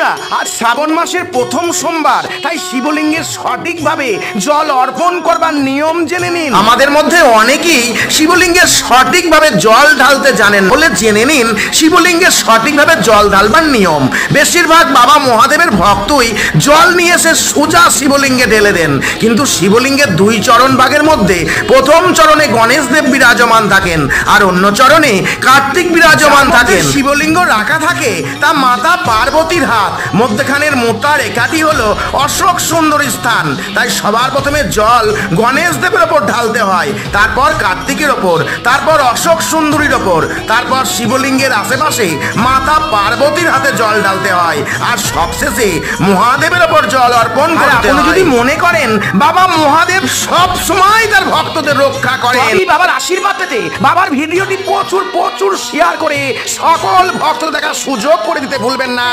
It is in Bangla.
বন্ধুরা, আজ শ্রাবণ মাসের প্রথম সোমবার, তাই শিবলিঙ্গের সঠিকভাবে জল অর্পণ করবার নিয়ম জেনে নিন। আমাদের মধ্যে অনেকেই শিবলিঙ্গের সঠিকভাবে জল ঢালতে জানেন বলে জেনে নিন শিবলিঙ্গের সঠিকভাবে জল ঢালবার নিয়ম। বেশিরভাগ বাবা মহাদেবের ভক্তই জল নিয়ে এসে সোজা শিবলিঙ্গে ঢেলে দেন, কিন্তু শিবলিঙ্গের দুই চরণ ভাগের মধ্যে প্রথম চরণে গণেশ দেব বিরাজমান থাকেন আর অন্য চরণে কার্তিক বিরাজমান থাকেন। শিবলিঙ্গ রাখা থাকে তা মাতা পার্বতীর হাত, মধ্যখানের মোটা রেখাটি হলো অশোক সুন্দরী স্থান। তাই সবার প্রথমে জল গণেশ দেবের ওপর ঢালতে হয়, তারপর কার্তিকের ওপর, তারপর অশোক সুন্দরীর ওপর, তারপর শিবলিঙ্গের আশেপাশে মাতা পার্বতীর হাতে জল ঢালতে হয়, আর সবশেষে মহাদেবের ওপর জল অর্পণ করতে হয়। যদি মনে করেন বাবা মহাদেব সব সময় তার ভক্তদের রক্ষা করেন, বাবার আশীর্বাদ পেতে বাবার ভিডিওটি প্রচুর শেয়ার করে সকল ভক্তদের দেখার সুযোগ করে দিতে ভুলবেন না।